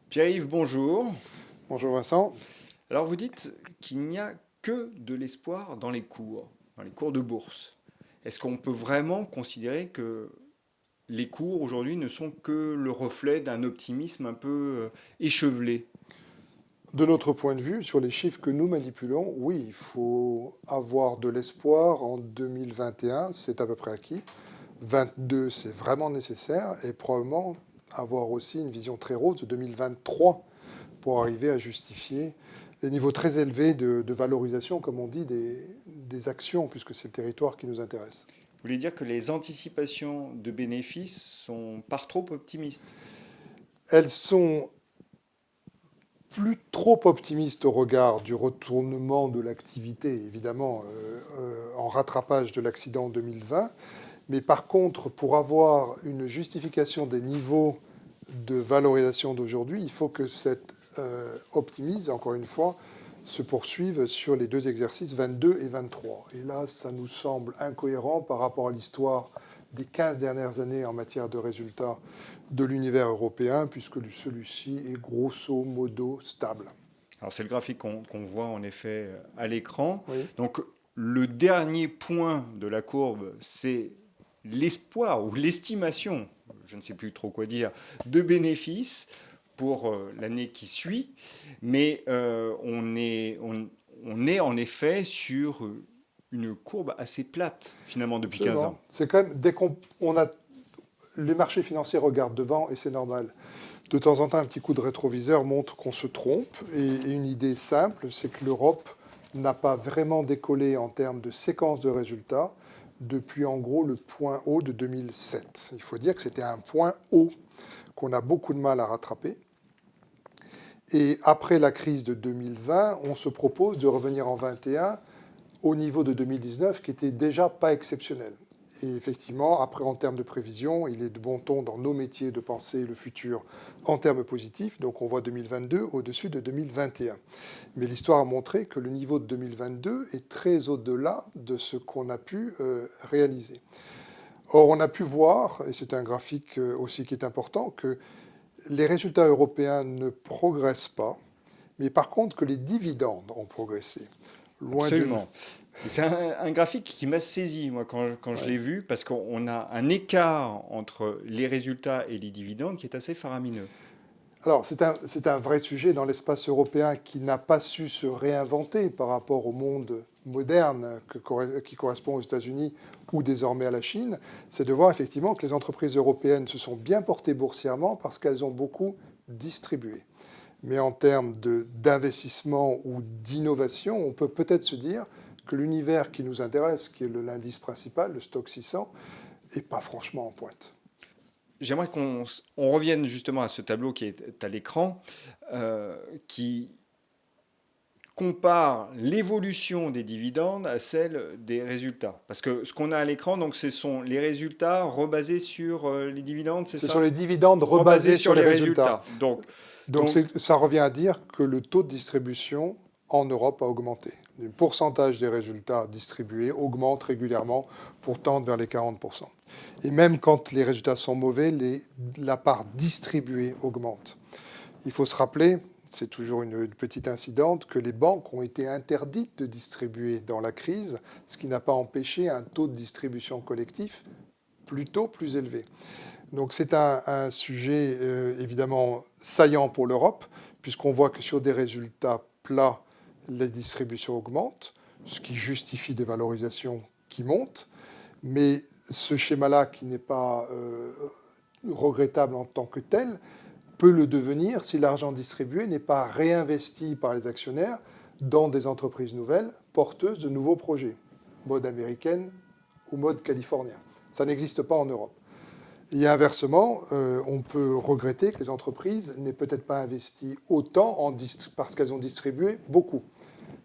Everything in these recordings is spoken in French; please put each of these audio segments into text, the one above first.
Pierre-Yves, bonjour. Bonjour Vincent. Alors vous dites qu'il n'y a que de l'espoir dans les cours de bourse. Est-ce qu'on peut vraiment considérer que les cours aujourd'hui ne sont que le reflet d'un optimisme un peu échevelé? De notre point de vue, sur les chiffres que nous manipulons, oui, il faut avoir de l'espoir en 2021, c'est à peu près acquis. 22, c'est vraiment nécessaire et probablement avoir aussi une vision très rose de 2023 pour arriver à justifier les niveaux très élevés de valorisation, comme on dit, des actions, puisque c'est le territoire qui nous intéresse. Vous voulez dire que les anticipations de bénéfices sont par trop optimistes? Elles sont plus trop optimiste au regard du retournement de l'activité, évidemment, en rattrapage de l'accident 2020. Mais par contre, pour avoir une justification des niveaux de valorisation d'aujourd'hui, il faut que cette optimisme, encore une fois, se poursuive sur les deux exercices 22 et 23. Et là, ça nous semble incohérent par rapport à l'histoire des 15 dernières années en matière de résultats de l'univers européen, puisque celui-ci est grosso modo stable. Alors c'est le graphique qu'on voit en effet à l'écran. Oui, Donc le dernier point de la courbe, c'est l'espoir ou l'estimation, je ne sais plus trop quoi dire, de bénéfices pour l'année qui suit. Mais on est en effet sur une courbe assez plate finalement depuis 15 ans. absolument. C'est quand même, dès qu'on on a, les marchés financiers regardent devant et c'est normal. De temps en temps, un petit coup de rétroviseur montre qu'on se trompe. Et une idée simple, c'est que l'Europe n'a pas vraiment décollé en termes de séquence de résultats depuis en gros le point haut de 2007. Il faut dire que c'était un point haut qu'on a beaucoup de mal à rattraper. Et après la crise de 2020, on se propose de revenir en 2021 au niveau de 2019 qui était déjà pas exceptionnel. Et effectivement, après, en termes de prévision, il est de bon ton dans nos métiers de penser le futur en termes positifs. Donc on voit 2022 au-dessus de 2021. Mais l'histoire a montré que le niveau de 2022 est très au-delà de ce qu'on a pu réaliser. Or, on a pu voir, et c'est un graphique aussi qui est important, que les résultats européens ne progressent pas, mais par contre que les dividendes ont progressé. Loin de nous. Absolument. C'est un graphique qui m'a saisi, moi, quand je Ouais. l'ai vu, parce qu'on a un écart entre les résultats et les dividendes qui est assez faramineux. Alors, c'est un vrai sujet dans l'espace européen qui n'a pas su se réinventer par rapport au monde moderne qui correspond aux États-Unis ou désormais à la Chine. C'est de voir effectivement que les entreprises européennes se sont bien portées boursièrement parce qu'elles ont beaucoup distribué. Mais en termes d'investissement ou d'innovation, on peut peut-être se dire que l'univers qui nous intéresse, qui est l'indice principal, le stock 600, n'est pas franchement en pointe. J'aimerais on revienne justement à ce tableau qui est à l'écran, qui compare l'évolution des dividendes à celle des résultats. Parce que ce qu'on a à l'écran, donc, ce sont les résultats rebasés sur les dividendes, c'est Ce sont ça? les dividendes Rebasés rebasés sur sur les les résultats. résultats. Donc, Donc donc ça revient à dire que le taux de distribution en Europe a augmenté. Le pourcentage des résultats distribués augmente régulièrement pour tendre vers les 40%. Et même quand les résultats sont mauvais, la part distribuée augmente. Il faut se rappeler, c'est toujours une petite incidente, que les banques ont été interdites de distribuer dans la crise, ce qui n'a pas empêché un taux de distribution collectif plutôt plus élevé. Donc c'est un sujet évidemment saillant pour l'Europe, puisqu'on voit que sur des résultats plats, les distributions augmentent, ce qui justifie des valorisations qui montent. Mais ce schéma-là, qui n'est pas regrettable en tant que tel, peut le devenir si l'argent distribué n'est pas réinvesti par les actionnaires dans des entreprises nouvelles porteuses de nouveaux projets, mode américaine ou mode californien. Ça n'existe pas en Europe. Et inversement, on peut regretter que les entreprises n'aient peut-être pas investi autant parce qu'elles ont distribué beaucoup.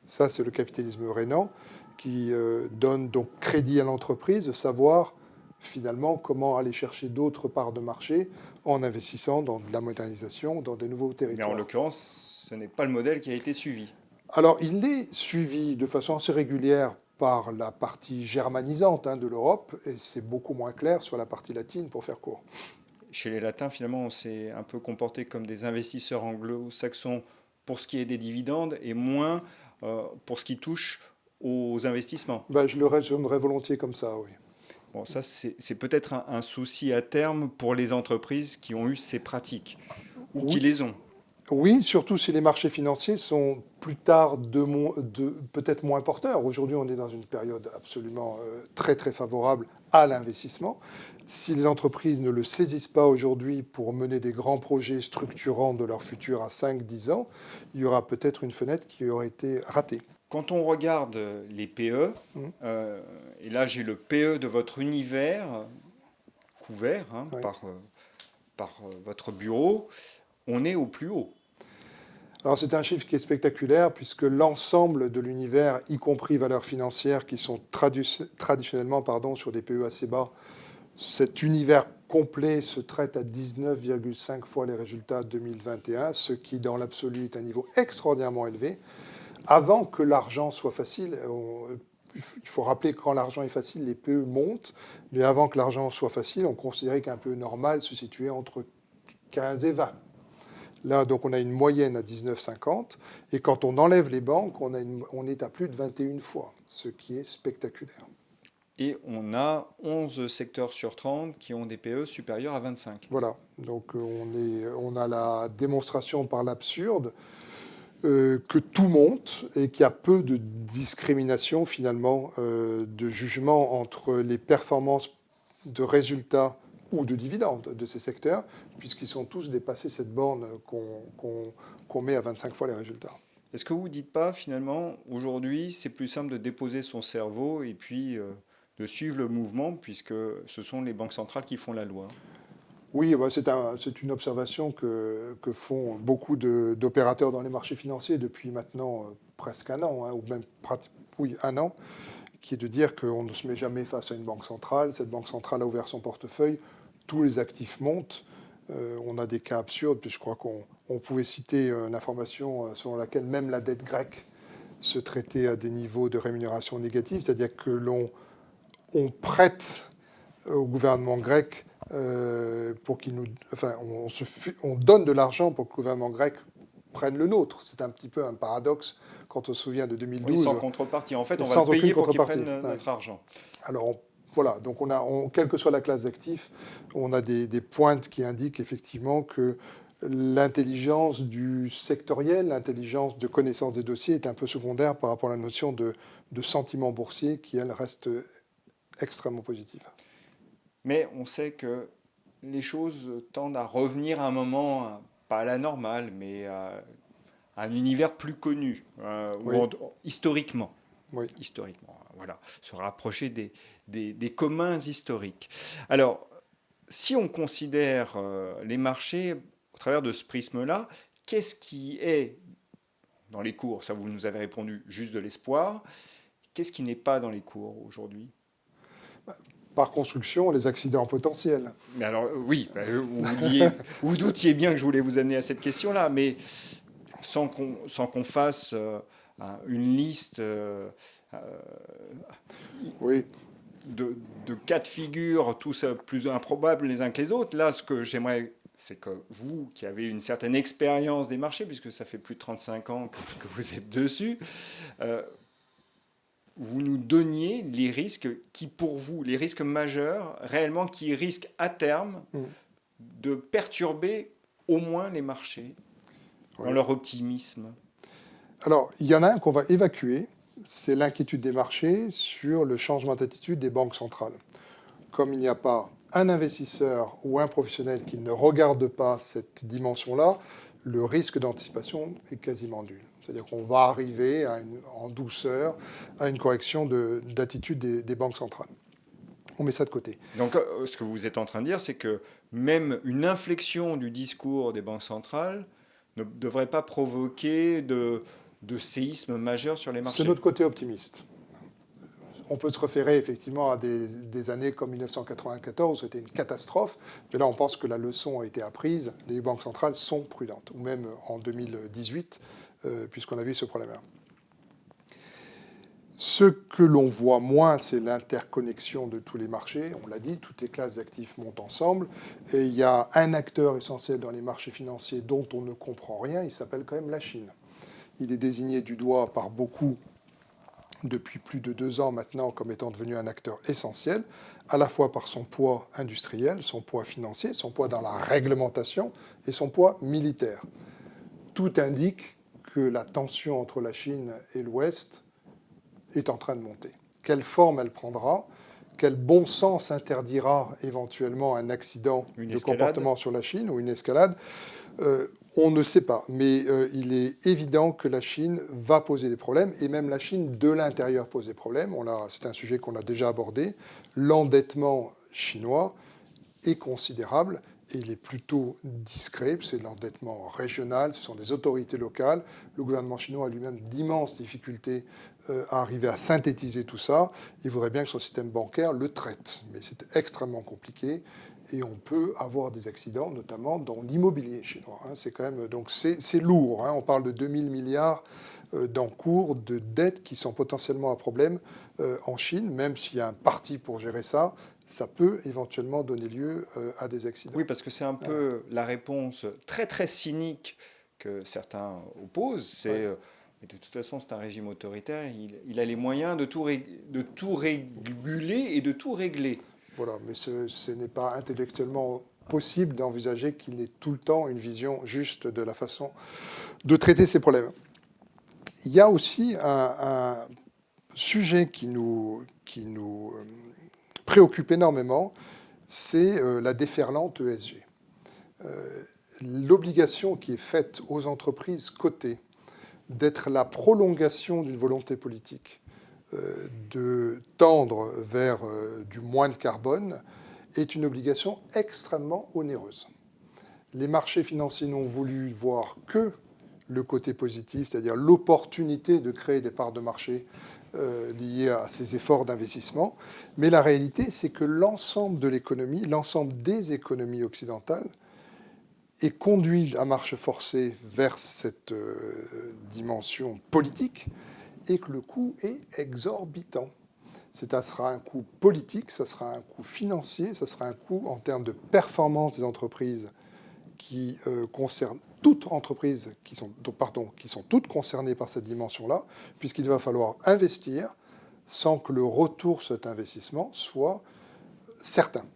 Ça, c'est le capitalisme rénant qui donne donc crédit à l'entreprise de savoir finalement comment aller chercher d'autres parts de marché en investissant dans de la modernisation, dans des nouveaux mais en territoires. l'occurrence, ce n'est pas le modèle qui a été suivi. Alors, il est suivi de façon assez régulière par la partie germanisante de l'Europe, et c'est beaucoup moins clair sur la partie latine, pour faire court. chez les Latins, finalement, on s'est un peu comporté comme des investisseurs anglo-saxons pour ce qui est des dividendes et moins pour ce qui touche aux investissements. Ben, je le résumerais volontiers comme ça, oui. Bon, ça, c'est peut-être un souci à terme pour les entreprises qui ont eu ces pratiques ou qui Oui, les ont. oui, surtout si les marchés financiers sont plus tard peut-être moins porteurs. Aujourd'hui, on est dans une période absolument très très favorable à l'investissement. Si les entreprises ne le saisissent pas aujourd'hui pour mener des grands projets structurants de leur futur à 5-10 ans, il y aura peut-être une fenêtre qui aurait été ratée. Quand on regarde les PE, Mhm. et là j'ai le PE de votre univers couvert Oui. par votre bureau, on est au plus haut. Alors c'est un chiffre qui est spectaculaire puisque l'ensemble de l'univers, y compris valeurs financières qui sont traditionnellement sur des PE assez bas, cet univers complet se traite à 19,5 fois les résultats 2021, ce qui dans l'absolu est un niveau extraordinairement élevé. Avant que l'argent soit facile, il faut rappeler que quand l'argent est facile, les PE montent, mais avant que l'argent soit facile, on considérait qu'un PE normal se situait entre 15 et 20. Là, donc, on a une moyenne à 19,50. Et quand on enlève les banques, on est à plus de 21 fois, ce qui est spectaculaire. Et on a 11 secteurs sur 30 qui ont des PE supérieurs à 25. Voilà. Donc, on a la démonstration par l'absurde que tout monte et qu'il y a peu de discrimination, finalement, de jugement entre les performances de résultats ou de dividendes de ces secteurs, puisqu'ils sont tous dépassés cette borne qu'on met à 25 fois les résultats. Est-ce que vous ne dites pas, finalement, aujourd'hui, c'est plus simple de déposer son cerveau et puis de suivre le mouvement, puisque ce sont les banques centrales qui font la loi? Oui, bah, c'est une observation que font beaucoup d'opérateurs dans les marchés financiers depuis maintenant presque un an, hein, ou même oui, un an, qui est de dire qu'on ne se met jamais face à une banque centrale. Cette banque centrale a ouvert son portefeuille, tous les actifs montent. On a des cas absurdes, puis je crois qu'on pouvait citer l'information selon laquelle même la dette grecque se traitait à des niveaux de rémunération négatifs, c'est-à-dire que on prête au gouvernement grec pour qu'il nous, enfin, on donne de l'argent pour que le gouvernement grec prenne le nôtre. C'est un petit peu un paradoxe quand on se souvient de 2012. Oui, sans contrepartie. En fait, on va Sans le aucune payer pour qu'il contrepartie. prenne Ouais. notre argent. Alors, voilà, donc quelle que soit la classe d'actifs, on a des pointes qui indiquent effectivement que l'intelligence du sectoriel, l'intelligence de connaissance des dossiers est un peu secondaire par rapport à la notion de sentiment boursier qui, elle, reste extrêmement positive. Mais on sait que les choses tendent à revenir à un moment, pas à la normale, mais à un univers plus connu, Oui, historiquement. oui. Historiquement, voilà, se rapprocher des communs historiques. Alors, si on considère les marchés au travers de ce prisme-là, qu'est-ce qui est dans les cours? Ça, vous nous avez répondu juste de l'espoir. Qu'est-ce qui n'est pas dans les cours aujourd'hui? Par construction, les accidents potentiels. Mais alors, oui, vous doutiez bien que je voulais vous amener à cette question-là, mais sans qu'on fasse une liste Oui, de cas de figure, tous plus improbables les uns que les autres. Là, ce que j'aimerais, c'est que vous, qui avez une certaine expérience des marchés, puisque ça fait plus de 35 ans que vous êtes dessus, vous nous donniez les risques qui, pour vous, les risques majeurs, réellement, qui risquent à terme de perturber au moins les marchés dans leur optimisme. Alors, il y en a un qu'on va évacuer, c'est l'inquiétude des marchés sur le changement d'attitude des banques centrales. Comme il n'y a pas un investisseur ou un professionnel qui ne regarde pas cette dimension-là, le risque d'anticipation est quasiment nul. C'est-à-dire qu'on va arriver en douceur à une correction d'attitude des banques centrales. On met ça de côté. Donc, ce que vous êtes en train de dire, c'est que même une inflexion du discours des banques centrales ne devrait pas provoquer de séisme majeur sur les marchés. C'est notre côté optimiste. On peut se référer effectivement à des années comme 1994, c'était une catastrophe. Mais là, on pense que la leçon a été apprise. Les banques centrales sont prudentes. Ou même en 2018, puisqu'on a vu ce problème-là. Ce que l'on voit moins, c'est l'interconnexion de tous les marchés. On l'a dit, toutes les classes d'actifs montent ensemble. Et il y a un acteur essentiel dans les marchés financiers dont on ne comprend rien, il s'appelle quand même la Chine. Il est désigné du doigt par beaucoup depuis plus de 2 ans maintenant comme étant devenu un acteur essentiel, à la fois par son poids industriel, son poids financier, son poids dans la réglementation et son poids militaire. Tout indique que la tension entre la Chine et l'Ouest est en train de monter. Quelle forme elle prendra? Quel bon sens interdira éventuellement un accident de comportement sur la Chine ou une escalade? On ne sait pas, mais il est évident que la Chine va poser des problèmes, et même la Chine de l'intérieur pose des problèmes. C'est un sujet qu'on a déjà abordé. L'endettement chinois est considérable, et il est plutôt discret. C'est de l'endettement régional, ce sont des autorités locales. Le gouvernement chinois a lui-même d'immenses difficultés à arriver à synthétiser tout ça. Il voudrait bien que son système bancaire le traite, mais c'est extrêmement compliqué. Et on peut avoir des accidents, notamment dans l'immobilier chinois. C'est quand même, donc c'est lourd. On parle de 2000 milliards d'encours de dettes qui sont potentiellement un problème en Chine. Même s'il y a un parti pour gérer ça, ça peut éventuellement donner lieu à des accidents. Oui, parce que c'est un peu la réponse très très cynique que certains opposent. C'est mais de toute façon, c'est un régime autoritaire. Il a les moyens de tout réguler et de tout régler. Voilà, mais ce n'est pas intellectuellement possible d'envisager qu'il ait tout le temps une vision juste de la façon de traiter ces problèmes. Il y a aussi un sujet qui nous préoccupe énormément, c'est la déferlante ESG. L'obligation qui est faite aux entreprises cotées d'être la prolongation d'une volonté politique, de tendre vers du moins de carbone, est une obligation extrêmement onéreuse. Les marchés financiers n'ont voulu voir que le côté positif, c'est-à-dire l'opportunité de créer des parts de marché liées à ces efforts d'investissement. Mais la réalité, c'est que l'ensemble de l'économie, l'ensemble des économies occidentales, est conduit à marche forcée vers cette dimension politique, et que le coût est exorbitant. Ça sera un coût politique, ça sera un coût financier, ça sera un coût en termes de performance des entreprises qui concernent toutes entreprises qui sont toutes concernées par cette dimension-là, puisqu'il va falloir investir sans que le retour sur cet investissement soit certain.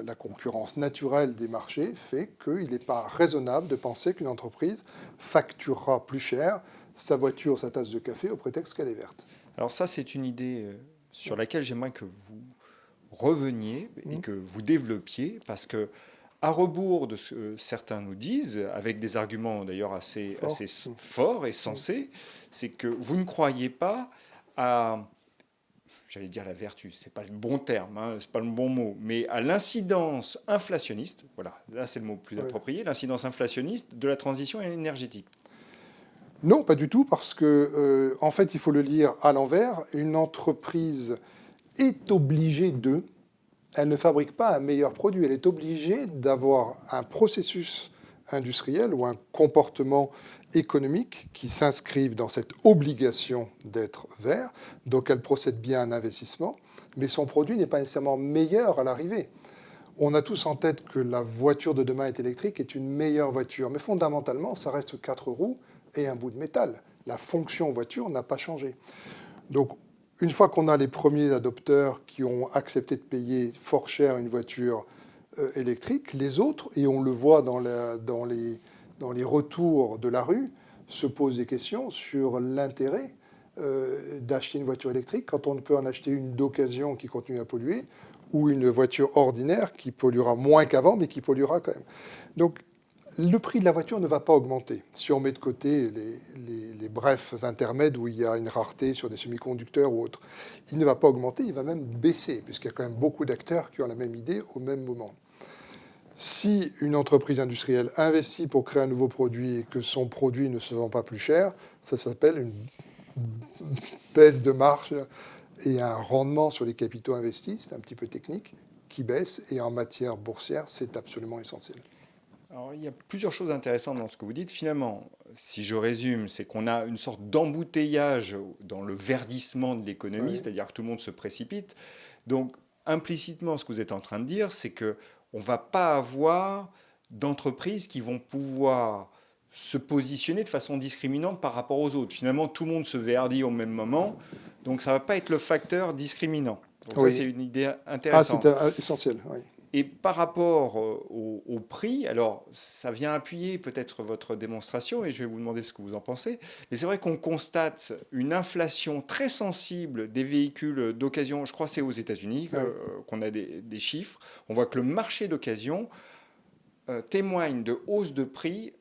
La concurrence naturelle des marchés fait qu'il n'est pas raisonnable de penser qu'une entreprise facturera plus cher sa voiture, sa tasse de café, au prétexte qu'elle est verte. Alors ça, c'est une idée sur laquelle j'aimerais que vous reveniez et que vous développiez, parce que à rebours de ce que certains nous disent, avec des arguments d'ailleurs assez forts et sensés, c'est que vous ne croyez pas à, j'allais dire la vertu, c'est pas le bon terme, c'est pas le bon mot, mais à l'incidence inflationniste, voilà, là c'est le mot plus approprié, l'incidence inflationniste de la transition énergétique. Non, pas du tout, parce que, en fait, il faut le lire à l'envers. Une entreprise est obligée elle ne fabrique pas un meilleur produit, elle est obligée d'avoir un processus industriel ou un comportement économique qui s'inscrivent dans cette obligation d'être vert. Donc elle procède bien à un investissement, mais son produit n'est pas nécessairement meilleur à l'arrivée. On a tous en tête que la voiture de demain est électrique, est une meilleure voiture, mais fondamentalement, ça reste 4 roues et un bout de métal. La fonction voiture n'a pas changé. Donc, une fois qu'on a les premiers adopteurs qui ont accepté de payer fort cher une voiture électrique, les autres, et on le voit dans les retours de la rue, se posent des questions sur l'intérêt d'acheter une voiture électrique quand on ne peut en acheter une d'occasion qui continue à polluer, ou une voiture ordinaire qui polluera moins qu'avant, mais qui polluera quand même. Donc, le prix de la voiture ne va pas augmenter. Si on met de côté les brefs intermèdes où il y a une rareté sur des semi-conducteurs ou autres, il ne va pas augmenter, il va même baisser, puisqu'il y a quand même beaucoup d'acteurs qui ont la même idée au même moment. Si une entreprise industrielle investit pour créer un nouveau produit et que son produit ne se vend pas plus cher, ça s'appelle une baisse de marge et un rendement sur les capitaux investis, c'est un petit peu technique, qui baisse, et en matière boursière, c'est absolument essentiel. Alors, il y a plusieurs choses intéressantes dans ce que vous dites. Finalement, si je résume, c'est qu'on a une sorte d'embouteillage dans le verdissement de l'économie, Oui, c'est-à-dire que tout le monde se précipite. Donc, implicitement, ce que vous êtes en train de dire, c'est que on va pas avoir d'entreprises qui vont pouvoir se positionner de façon discriminante par rapport aux autres. Finalement, tout le monde se verdit au même moment, donc ça va pas être le facteur discriminant. Donc ça, c'est oui. une idée Ah, c'est intéressante. essentiel, oui. Et par rapport au prix, alors ça vient appuyer peut-être votre démonstration et je vais vous demander ce que vous en pensez, mais c'est vrai qu'on constate une inflation très sensible des véhicules d'occasion, je crois que c'est aux États-Unis Oui. qu'on a des chiffres, on voit que le marché d'occasion témoigne de hausse de prix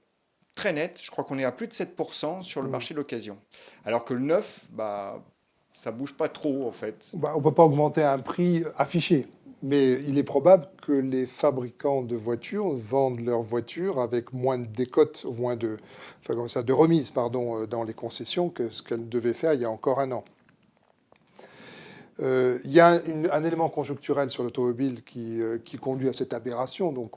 très nette, je crois qu'on est à plus de 7% sur le Mm. marché d'occasion, alors que le neuf, bah, ça bouge pas trop en fait. Bah, on ne peut pas augmenter un prix affiché, mais il est probable que les fabricants de voitures vendent leurs voitures avec moins de décote, ou moins de, enfin, comme ça, de remise pardon, dans les concessions que ce qu'elles devaient faire il y a encore un an. Il y a un élément conjoncturel sur l'automobile qui conduit à cette aberration. Donc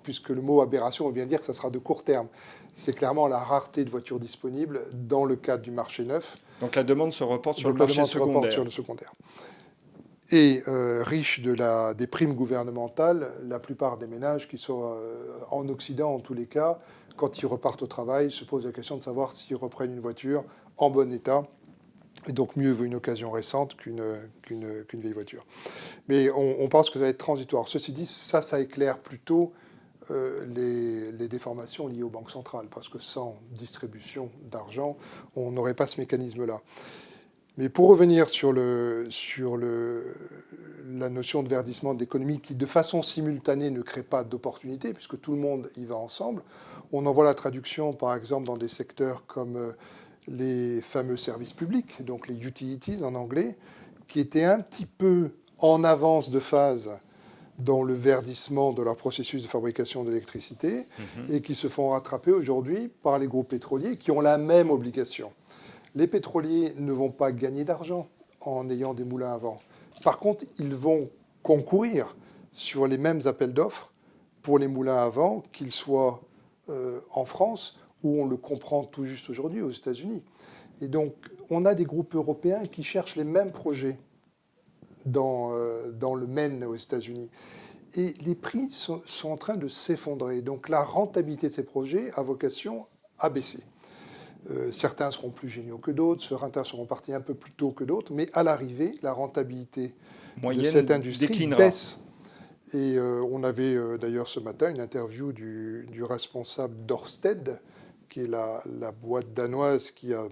puisque le mot aberration, on vient dire que ça sera de court terme. C'est clairement la rareté de voitures disponibles dans le cadre du marché neuf. Donc la demande se reporte sur le Donc la marché demande se reporte sur secondaire. le secondaire. Et riche des primes gouvernementales, la plupart des ménages qui sont en Occident, en tous les cas, quand ils repartent au travail, se posent la question de savoir s'ils reprennent une voiture en bon état. Et donc mieux vaut une occasion récente qu'une vieille voiture. Mais on pense que ça va être transitoire. Ceci dit, ça éclaire plutôt les déformations liées aux banques centrales, parce que sans distribution d'argent, on n'aurait pas ce mécanisme-là. Mais pour revenir sur la notion de verdissement de l'économie, qui de façon simultanée ne crée pas d'opportunités, puisque tout le monde y va ensemble, on en voit la traduction, par exemple, dans des secteurs comme les fameux services publics, donc les utilities en anglais, qui étaient un petit peu en avance de phase dans le verdissement de leur processus de fabrication d'électricité Mhm. et qui se font rattraper aujourd'hui par les groupes pétroliers qui ont la même obligation. Les pétroliers ne vont pas gagner d'argent en ayant des moulins à vent. Par contre, ils vont concourir sur les mêmes appels d'offres pour les moulins à vent, qu'ils soient en France ou on le comprend tout juste aujourd'hui aux États-Unis. Et donc, on a des groupes européens qui cherchent les mêmes projets dans le Maine aux États-Unis. Et les prix sont en train de s'effondrer. Donc la rentabilité de ces projets a vocation à baisser. Certains seront plus géniaux que d'autres, certains seront partis un peu plus tôt que d'autres, mais à l'arrivée, la rentabilité de cette Moyenne industrie déclinera. baisse. Et on avait d'ailleurs ce matin une interview du responsable d'Orsted, qui est la boîte danoise qui a un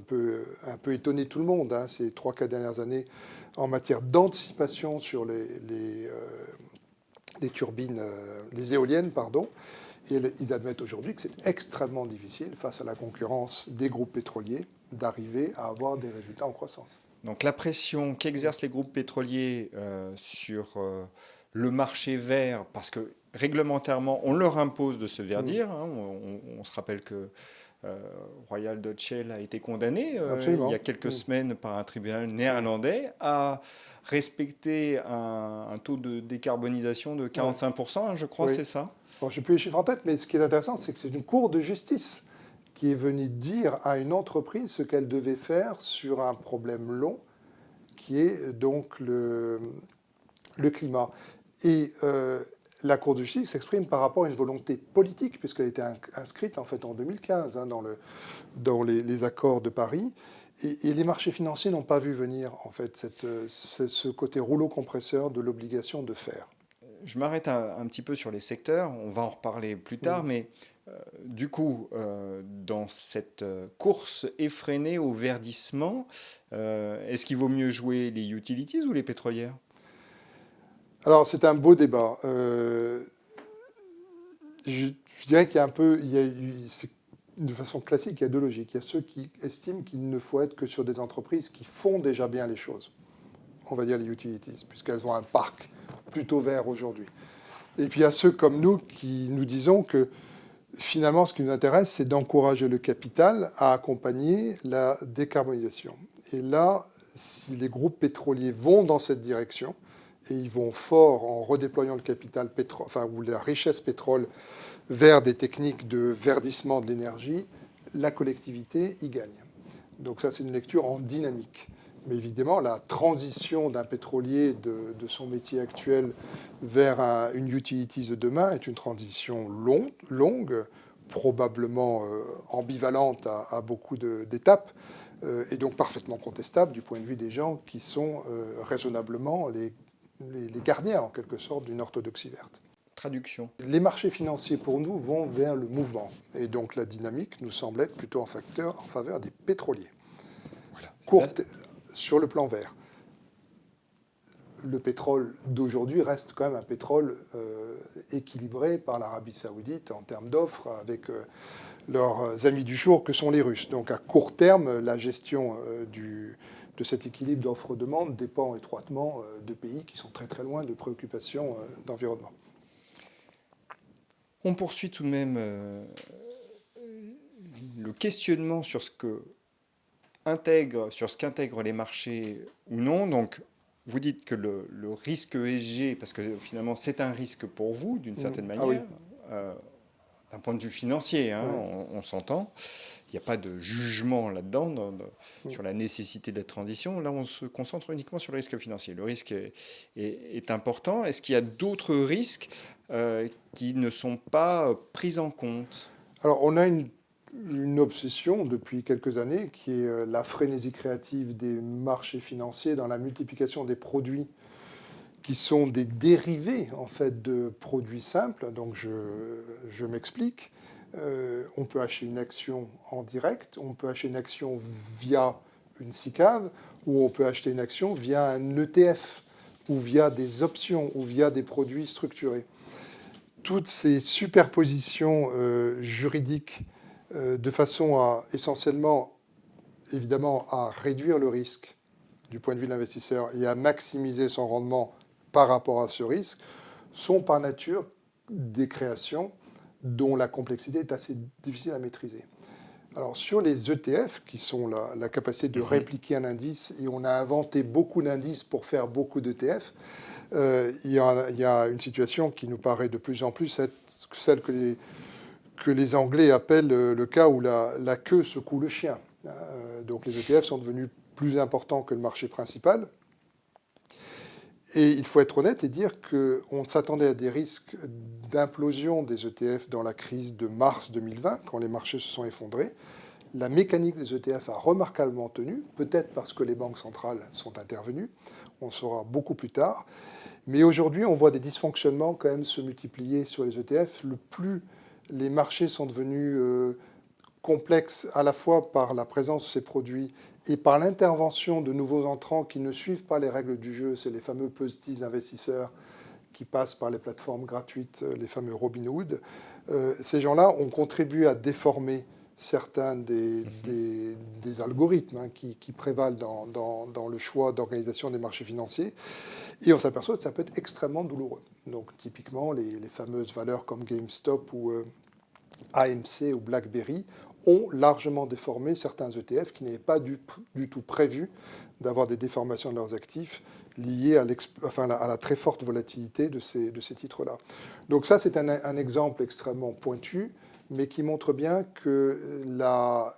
peu étonné tout le monde ces 3-4 dernières années en matière d'anticipation sur les turbines, les éoliennes, pardon. Et ils admettent aujourd'hui que c'est extrêmement difficile, face à la concurrence des groupes pétroliers, d'arriver à avoir des résultats en croissance. Donc la pression qu'exercent les groupes pétroliers sur le marché vert, parce que réglementairement, on leur impose de se Mm, verdir. Hein. On se rappelle que Royal Dutch Shell a été condamné il y a absolument. quelques Mm, semaines par un tribunal mm, néerlandais à respecter un taux de décarbonisation de ouais, 45%, hein, je crois, oui. c'est ça. Bon, je n'ai plus les chiffres en tête, mais ce qui est intéressant, c'est que c'est une cour de justice qui est venue dire à une entreprise ce qu'elle devait faire sur un problème long, qui est donc le climat. Et la Cour de justice s'exprime par rapport à une volonté politique, puisqu'elle a été inscrite en fait en 2015 dans les accords de Paris. Et les marchés financiers n'ont pas vu venir en fait ce côté rouleau compresseur de l'obligation de faire. Je m'arrête un petit peu sur les secteurs, on va en reparler plus tard, Mm. mais du coup, dans cette course effrénée au verdissement, est-ce qu'il vaut mieux jouer les utilities ou les pétrolières? Alors c'est un beau débat. Je dirais qu'il y a un peu, de façon classique, il y a deux logiques. Il y a ceux qui estiment qu'il ne faut être que sur des entreprises qui font déjà bien les choses. On va dire les utilities, puisqu'elles ont un parc plutôt vert aujourd'hui. Et puis il y a ceux comme nous qui nous disons que finalement, ce qui nous intéresse, c'est d'encourager le capital à accompagner la décarbonisation. Et là, si les groupes pétroliers vont dans cette direction, et ils vont fort en redéployant le capital pétrole, enfin, ou la richesse pétrole vers des techniques de verdissement de l'énergie, la collectivité y gagne. Donc ça, c'est une lecture en dynamique. Mais évidemment, la transition d'un pétrolier de son métier actuel vers une utilities de demain est une transition longue, probablement ambivalente à beaucoup d'étapes, et donc parfaitement contestable du point de vue des gens qui sont raisonnablement les gardiens, en quelque sorte, d'une orthodoxie verte. Traduction. Les marchés financiers, pour nous, vont vers le mouvement. Et donc la dynamique nous semble être plutôt en faveur des pétroliers. Voilà. Sur le plan vert, le pétrole d'aujourd'hui reste quand même un pétrole équilibré par l'Arabie saoudite en termes d'offres avec leurs amis du jour que sont les Russes. Donc à court terme, la gestion de cet équilibre d'offre-demande dépend étroitement de pays qui sont très très loin de préoccupations d'environnement. On poursuit tout de même le questionnement sur ce qu'intègrent les marchés ou non. Donc, vous dites que le risque ESG, parce que finalement c'est un risque pour vous d'une certaine manière, d'un point de vue financier, hein, on s'entend. Il n'y a pas de jugement là-dedans sur la nécessité de la transition. Là, on se concentre uniquement sur le risque financier. Le risque est important. Est-ce qu'il y a d'autres risques qui ne sont pas pris en compte? Alors, on a une obsession depuis quelques années qui est la frénésie créative des marchés financiers dans la multiplication des produits qui sont des dérivés en fait de produits simples. Donc je m'explique. On peut acheter une action en direct, on peut acheter une action via une SICAV, ou on peut acheter une action via un ETF, ou via des options, ou via des produits structurés. Toutes ces superpositions juridiques de façon à essentiellement, évidemment, à réduire le risque du point de vue de l'investisseur et à maximiser son rendement par rapport à ce risque, sont par nature des créations dont la complexité est assez difficile à maîtriser. Alors sur les ETF, qui sont la capacité de répliquer un indice, et on a inventé beaucoup d'indices pour faire beaucoup d'ETF, il y a une situation qui nous paraît de plus en plus être celle que les Anglais appellent le cas où la queue secoue le chien. Donc les ETF sont devenus plus importants que le marché principal. Et il faut être honnête et dire qu'on s'attendait à des risques d'implosion des ETF dans la crise de mars 2020, quand les marchés se sont effondrés. La mécanique des ETF a remarquablement tenu, peut-être parce que les banques centrales sont intervenues, on le saura beaucoup plus tard. Mais aujourd'hui, on voit des dysfonctionnements quand même se multiplier sur les ETF. Le plus les marchés sont devenus complexes à la fois par la présence de ces produits et par l'intervention de nouveaux entrants qui ne suivent pas les règles du jeu, c'est les fameux petits investisseurs qui passent par les plateformes gratuites, les fameux Robinhood. Ces gens-là ont contribué à déformer certains des algorithmes qui prévalent dans le choix d'organisation des marchés financiers. Et on s'aperçoit que ça peut être extrêmement douloureux. Donc typiquement, les fameuses valeurs comme GameStop ou AMC ou BlackBerry ont largement déformé certains ETF qui n'avaient pas du tout prévu d'avoir des déformations de leurs actifs liées à la très forte volatilité de ces titres-là. Donc ça, c'est un exemple extrêmement pointu, mais qui montre bien que la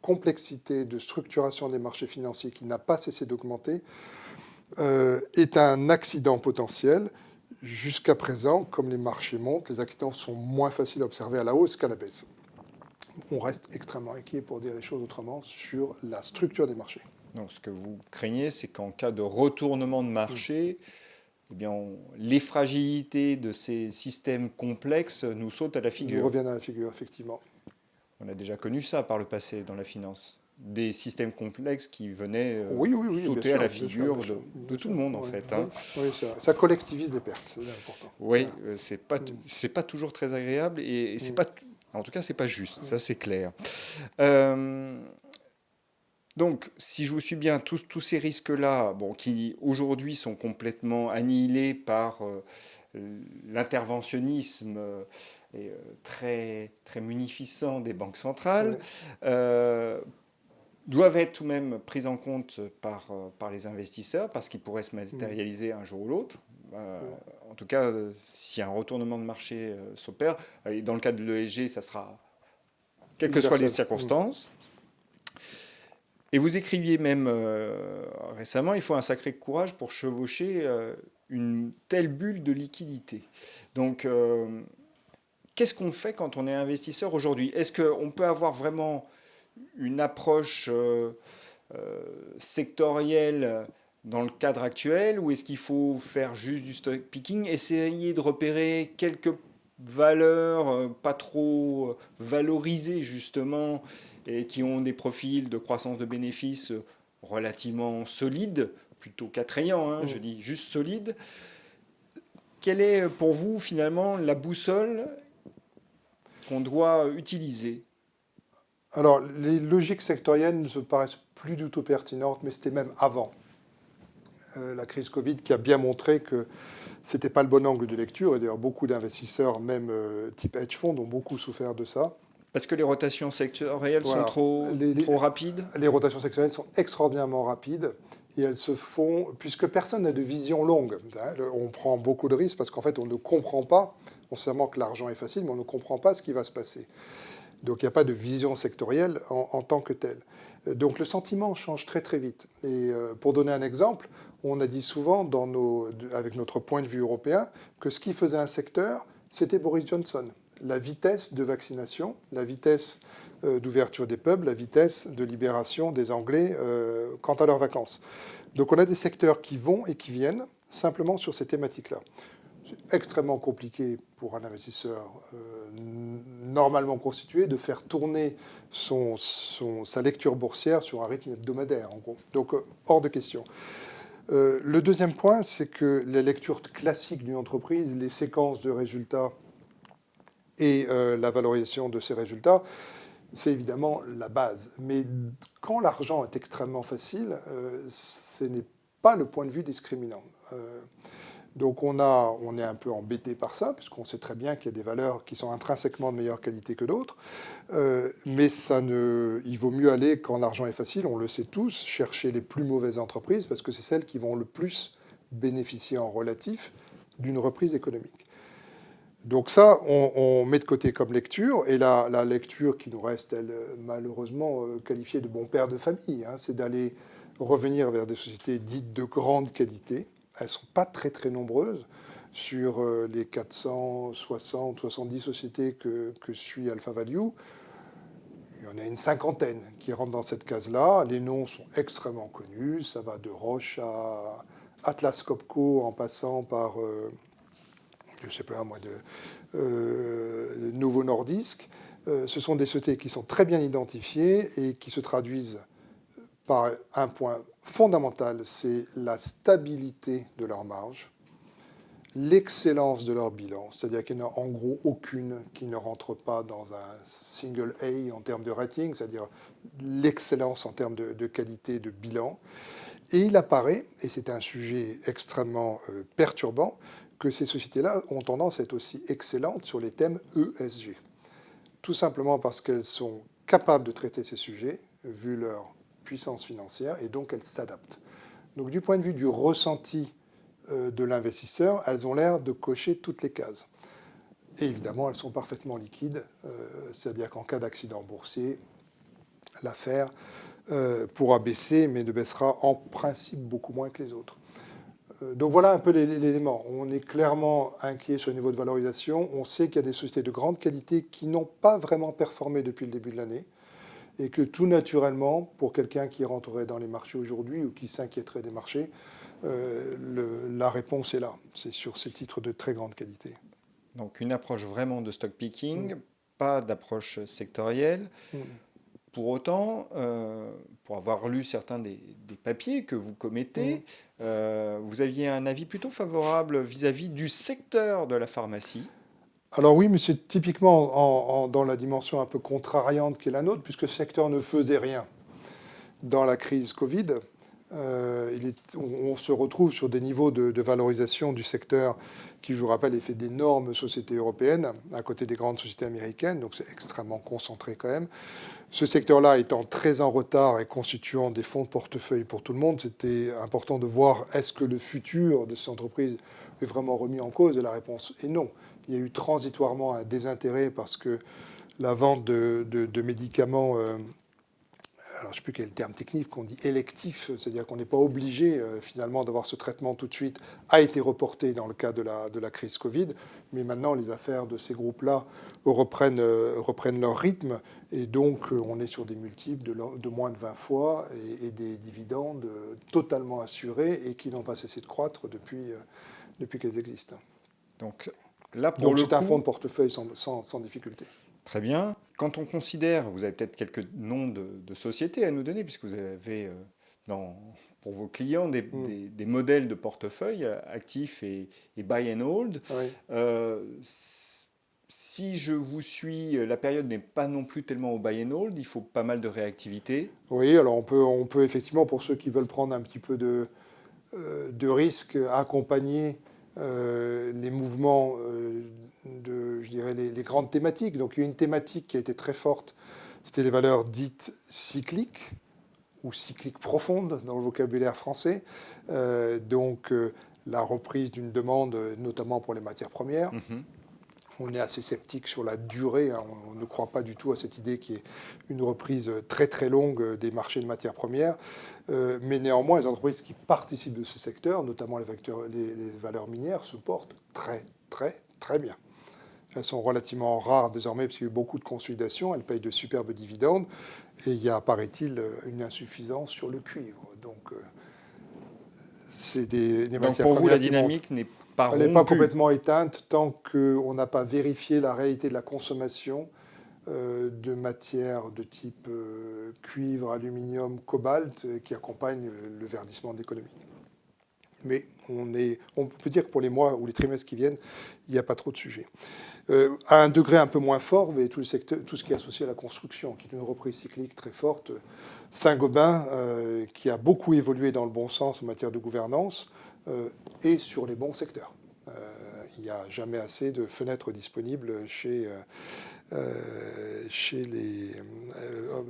complexité de structuration des marchés financiers qui n'a pas cessé d'augmenter est un accident potentiel. Jusqu'à présent, comme les marchés montent, les accidents sont moins faciles à observer à la hausse qu'à la baisse. On reste extrêmement inquiet, pour dire les choses autrement, sur la structure des marchés. Donc ce que vous craignez, c'est qu'en cas de retournement de marché, eh bien, les fragilités de ces systèmes complexes nous sautent à la figure. Nous reviennent à la figure, effectivement. On a déjà connu ça par le passé dans la finance. Des systèmes complexes qui venaient sauter sûr, à la figure bien sûr, de tout le monde, en fait. Hein. Oui, ça collectivise les pertes, c'est important. Oui, c'est pas toujours très agréable et c'est pas, en tout cas, c'est pas juste, ça c'est clair. Donc, si je vous suis bien, tous ces risques-là, bon, qui aujourd'hui sont complètement annihilés par l'interventionnisme très, très munificent des banques centrales, doivent être tout de même prises en compte par les investisseurs parce qu'ils pourraient se matérialiser un jour ou l'autre. En tout cas, si un retournement de marché s'opère, et dans le cas de l'ESG, ça sera quelles que soient les circonstances. Et vous écriviez même récemment, il faut un sacré courage pour chevaucher une telle bulle de liquidité. Donc, qu'est-ce qu'on fait quand on est investisseur aujourd'hui? Est-ce qu'on peut avoir vraiment une approche sectorielle dans le cadre actuel ou est-ce qu'il faut faire juste du stock picking, essayer de repérer quelques valeurs pas trop valorisées justement et qui ont des profils de croissance de bénéfices relativement solides, plutôt qu'attrayants, hein, je dis juste solides. Quelle est pour vous finalement la boussole qu'on doit utiliser? Alors, les logiques sectorielles ne se paraissent plus du tout pertinentes, mais c'était même avant la crise Covid qui a bien montré que ce n'était pas le bon angle de lecture. Et d'ailleurs, beaucoup d'investisseurs, même type hedge fund, ont beaucoup souffert de ça. Parce que les rotations sectorielles sont trop rapides? Les rotations sectorielles sont extraordinairement rapides. Et elles se font, puisque personne n'a de vision longue. On prend beaucoup de risques parce qu'en fait, on ne comprend pas. On sait vraiment que l'argent est facile, mais on ne comprend pas ce qui va se passer. Donc il n'y a pas de vision sectorielle en tant que telle. Donc le sentiment change très très vite. Et pour donner un exemple, on a dit souvent avec notre point de vue européen que ce qui faisait un secteur, c'était Boris Johnson. La vitesse de vaccination, la vitesse d'ouverture des pubs, la vitesse de libération des Anglais quant à leurs vacances. Donc on a des secteurs qui vont et qui viennent simplement sur ces thématiques-là. C'est extrêmement compliqué pour un investisseur normalement constitué de faire tourner sa lecture boursière sur un rythme hebdomadaire, en gros. Donc, hors de question. Le deuxième point, c'est que les lectures classiques d'une entreprise, les séquences de résultats et la valorisation de ces résultats, c'est évidemment la base. Mais quand l'argent est extrêmement facile, ce n'est pas le point de vue discriminant. Donc on est un peu embêté par ça, puisqu'on sait très bien qu'il y a des valeurs qui sont intrinsèquement de meilleure qualité que d'autres. Mais il vaut mieux aller, quand l'argent est facile, on le sait tous, chercher les plus mauvaises entreprises, parce que c'est celles qui vont le plus bénéficier en relatif d'une reprise économique. Donc ça, on met de côté comme lecture. Et la lecture qui nous reste, elle, malheureusement, qualifiée de bon père de famille, hein, c'est d'aller revenir vers des sociétés dites de grande qualité. Elles ne sont pas très très nombreuses sur les 460, 70 sociétés que suit Alpha Value. Il y en a une cinquantaine qui rentrent dans cette case-là. Les noms sont extrêmement connus. Ça va de Roche à Atlas Copco en passant par, je ne sais pas moi, Novo Nordisk. Ce sont des sociétés qui sont très bien identifiées et qui se traduisent par un point fondamental, c'est la stabilité de leur marge, l'excellence de leur bilan, c'est-à-dire qu'il n'y en a en gros aucune qui ne rentre pas dans un single A en termes de rating, c'est-à-dire l'excellence en termes de qualité de bilan. Et il apparaît, et c'est un sujet extrêmement perturbant, que ces sociétés-là ont tendance à être aussi excellentes sur les thèmes ESG. Tout simplement parce qu'elles sont capables de traiter ces sujets, vu leur puissance financière, et donc elles s'adaptent. Donc du point de vue du ressenti de l'investisseur, elles ont l'air de cocher toutes les cases. Et évidemment, elles sont parfaitement liquides, c'est-à-dire qu'en cas d'accident boursier, l'affaire pourra baisser, mais ne baissera en principe beaucoup moins que les autres. Donc voilà un peu l'élément. On est clairement inquiet sur le niveau de valorisation. On sait qu'il y a des sociétés de grande qualité qui n'ont pas vraiment performé depuis le début de l'année, et que tout naturellement, pour quelqu'un qui rentrerait dans les marchés aujourd'hui ou qui s'inquiéterait des marchés, la réponse est là. C'est sur ces titres de très grande qualité. Donc une approche vraiment de stock picking, pas d'approche sectorielle. Pour autant, pour avoir lu certains des papiers que vous commettez, vous aviez un avis plutôt favorable vis-à-vis du secteur de la pharmacie. Alors oui, mais c'est typiquement dans la dimension un peu contrariante qui est la nôtre, puisque le secteur ne faisait rien dans la crise Covid. On se retrouve sur des niveaux de valorisation du secteur qui, je vous rappelle, est fait d'énormes sociétés européennes à côté des grandes sociétés américaines, donc c'est extrêmement concentré quand même. Ce secteur-là étant très en retard et constituant des fonds de portefeuille pour tout le monde, c'était important de voir est-ce que le futur de ces entreprises est vraiment remis en cause, et la réponse est non. Il y a eu transitoirement un désintérêt parce que la vente de médicaments, alors je ne sais plus quel est le terme technique, qu'on dit électif, c'est-à-dire qu'on n'est pas obligé finalement d'avoir ce traitement tout de suite, a été reporté dans le cas de la crise Covid. Mais maintenant, les affaires de ces groupes-là reprennent leur rythme. Et donc, on est sur des multiples de moins de 20 fois et des dividendes totalement assurés et qui n'ont pas cessé de croître depuis qu'elles existent. Donc là, Donc c'est un fonds de portefeuille sans difficulté. Très bien. Quand on considère, vous avez peut-être quelques noms de sociétés à nous donner, puisque vous avez pour vos clients des modèles de portefeuille actifs et buy and hold. Oui. Si je vous suis, la période n'est pas non plus tellement au buy and hold, il faut pas mal de réactivité. Oui, alors on peut effectivement, pour ceux qui veulent prendre un petit peu de risque, accompagner les mouvements je dirais, les grandes thématiques. Donc il y a une thématique qui a été très forte, c'était les valeurs dites cycliques, ou cycliques profondes dans le vocabulaire français. La reprise d'une demande, notamment pour les matières premières. On est assez sceptique sur la durée. On ne croit pas du tout à cette idée qui est une reprise très très longue des marchés de matières premières. Mais néanmoins, les entreprises qui participent de ce secteur, notamment les valeurs minières, se portent très très très bien. Elles sont relativement rares désormais parce qu'il y a eu beaucoup de consolidation. Elles payent de superbes dividendes. Et il y a, paraît-il, une insuffisance sur le cuivre. Donc, c'est des matières premières. Donc pour vous, la dynamique n'est pas rompue. Elle n'est pas complètement éteinte tant qu'on n'a pas vérifié la réalité de la consommation de matières de type cuivre, aluminium, cobalt qui accompagnent le verdissement de l'économie. Mais on peut dire que pour les mois ou les trimestres qui viennent, il n'y a pas trop de sujets. À un degré un peu moins fort, vous avez tout ce qui est associé à la construction, qui est une reprise cyclique très forte. Saint-Gobain, qui a beaucoup évolué dans le bon sens en matière de gouvernance, et sur les bons secteurs. Il n'y a jamais assez de fenêtres disponibles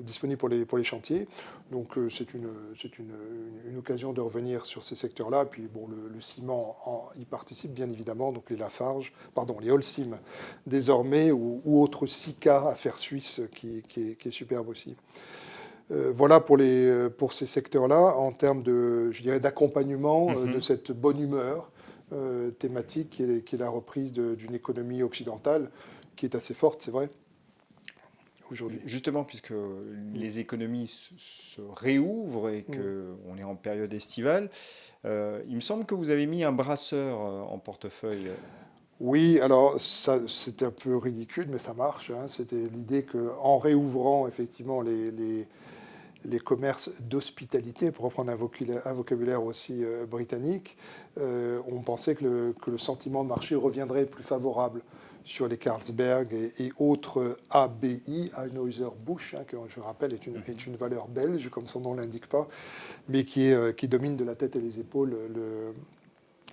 disponibles pour les chantiers. Donc c'est une occasion de revenir sur ces secteurs-là. Puis bon, le ciment y participe bien évidemment. Donc les Holcim désormais ou autres Sika, affaires suisses, qui est superbe aussi. Voilà pour ces secteurs-là en termes d'accompagnement de cette bonne humeur thématique qui est la reprise d'une économie occidentale qui est assez forte, c'est vrai, aujourd'hui. Justement, puisque les économies se réouvrent et qu'on est en période estivale, il me semble que vous avez mis un brasseur en portefeuille. Oui, alors c'était un peu ridicule, mais ça marche. C'était l'idée qu'en réouvrant effectivement les commerces d'hospitalité, pour reprendre un vocabulaire aussi britannique, on pensait que le sentiment de marché reviendrait plus favorable sur les Carlsberg et autres ABI, Anheuser-Busch, que je rappelle est une valeur belge, comme son nom ne l'indique pas, mais qui domine de la tête et les épaules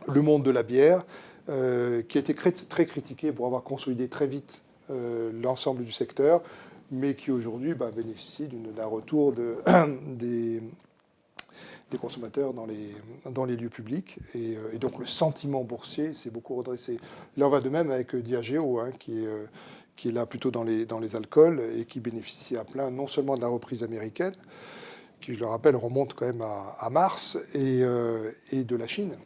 le monde de la bière, qui a été très critiqué pour avoir consolidé très vite l'ensemble du secteur, mais qui aujourd'hui bénéficie d'un retour des consommateurs dans les lieux publics. Et donc le sentiment boursier s'est beaucoup redressé. Là, on va de même avec Diageo, qui est là plutôt dans les alcools et qui bénéficie à plein non seulement de la reprise américaine, qui, je le rappelle, remonte quand même à mars, et de la Chine,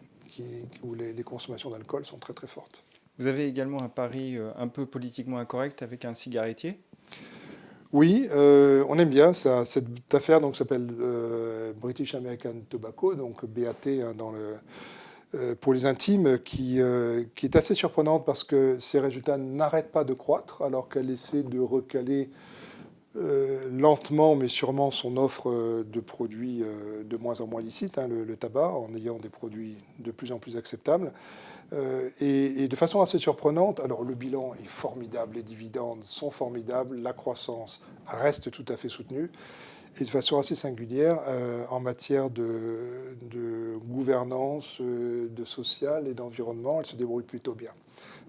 où les consommations d'alcool sont très très fortes. Vous avez également un pari un peu politiquement incorrect avec un cigarettier ? Oui, on aime bien ça. Cette affaire donc s'appelle British American Tobacco, donc BAT pour les intimes, qui est assez surprenante parce que ses résultats n'arrêtent pas de croître alors qu'elle essaie de recaler lentement mais sûrement son offre de produits de moins en moins licites, le tabac, en ayant des produits de plus en plus acceptables. Et de façon assez surprenante, alors le bilan est formidable, les dividendes sont formidables, la croissance reste tout à fait soutenue. et de façon assez singulière en matière de gouvernance, de social et d'environnement, elle se débrouille plutôt bien.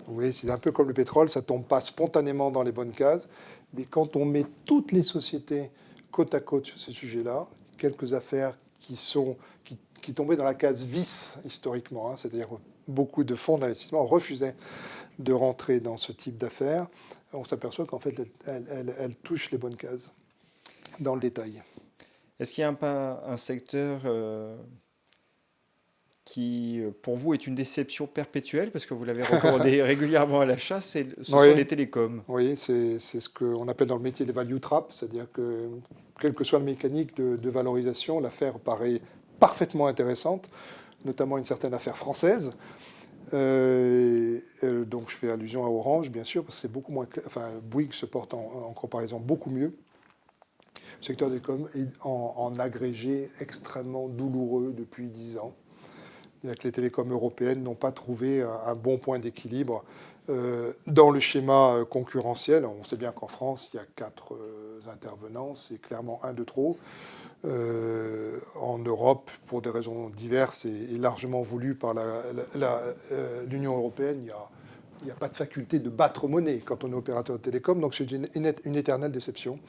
Vous voyez, c'est un peu comme le pétrole, ça ne tombe pas spontanément dans les bonnes cases, mais quand on met toutes les sociétés côte à côte sur ces sujets-là, quelques affaires qui tombaient dans la case vice historiquement, hein, c'est-à-dire beaucoup de fonds d'investissement refusaient de rentrer dans ce type d'affaires, on s'aperçoit qu'en fait, elle touche les bonnes cases dans le détail. Est-ce qu'il y a pas un secteur qui, pour vous, est une déception perpétuelle, parce que vous l'avez recommandé régulièrement à l'achat, ce sont Oui, les télécoms. oui, c'est ce qu'on appelle dans le métier les value traps, c'est-à-dire que quelle que soit la mécanique de valorisation, l'affaire paraît parfaitement intéressante, notamment une certaine affaire française. Donc je fais allusion à Orange, bien sûr, parce que c'est beaucoup moins clair. Enfin, Bouygues se porte en comparaison beaucoup mieux. Le secteur des télécoms est en agrégé extrêmement douloureux depuis 10 ans. C'est-à-dire que les télécoms européennes n'ont pas trouvé un bon point d'équilibre dans le schéma concurrentiel. On sait bien qu'en France, il y a 4 intervenants, c'est clairement un de trop. En Europe, pour des raisons diverses et largement voulues par l'Union européenne, il n'y a pas de faculté de battre monnaie quand on est opérateur de télécom, donc c'est une éternelle déception.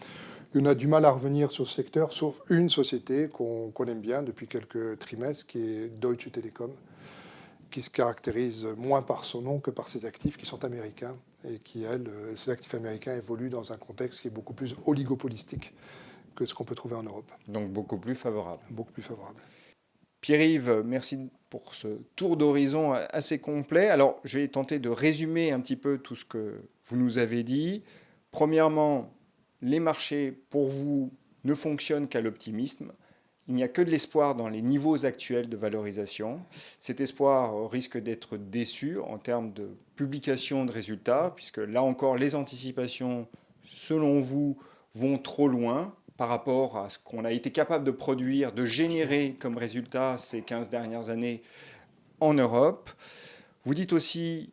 On a du mal à revenir sur ce secteur, sauf une société qu'on aime bien depuis quelques trimestres, qui est Deutsche Telekom, qui se caractérise moins par son nom que par ses actifs qui sont américains, et qui, ces actifs américains évoluent dans un contexte qui est beaucoup plus oligopolistique que ce qu'on peut trouver en Europe. Donc beaucoup plus favorable. Beaucoup plus favorable. Pierre-Yves, merci pour ce tour d'horizon assez complet. Alors, je vais tenter de résumer un petit peu tout ce que vous nous avez dit. Premièrement, les marchés, pour vous, ne fonctionnent qu'à l'optimisme. Il n'y a que de l'espoir dans les niveaux actuels de valorisation. Cet espoir risque d'être déçu en termes de publication de résultats, puisque là encore, les anticipations, selon vous, vont trop loin par rapport à ce qu'on a été capable de produire, de générer comme résultat ces 15 dernières années en Europe. Vous dites aussi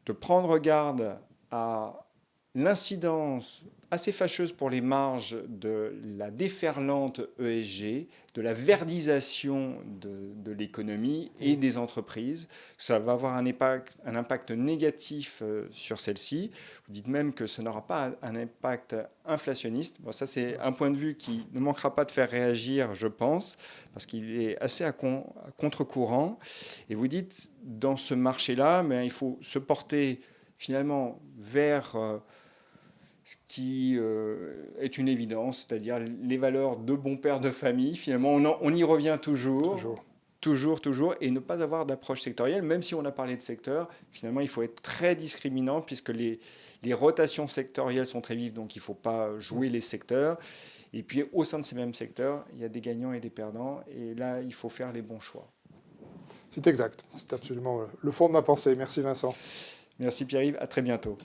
de prendre garde à l'incidence assez fâcheuse pour les marges de la déferlante ESG, de la verdisation de l'économie et des entreprises. Ça va avoir un impact négatif sur celles-ci. Vous dites même que ça n'aura pas un impact inflationniste. Bon, ça, c'est un point de vue qui ne manquera pas de faire réagir, je pense, parce qu'il est assez à contre-courant. Et vous dites, dans ce marché-là, mais il faut se porter finalement vers ce qui est une évidence, c'est-à-dire les valeurs de bon père de famille. Finalement, on y revient toujours, et ne pas avoir d'approche sectorielle, même si on a parlé de secteur. Finalement, il faut être très discriminant, puisque les rotations sectorielles sont très vives, donc il ne faut pas jouer les secteurs. Et puis, au sein de ces mêmes secteurs, il y a des gagnants et des perdants, et là, il faut faire les bons choix. C'est exact, c'est absolument le fond de ma pensée. Merci Vincent. Merci Pierre-Yves, à très bientôt.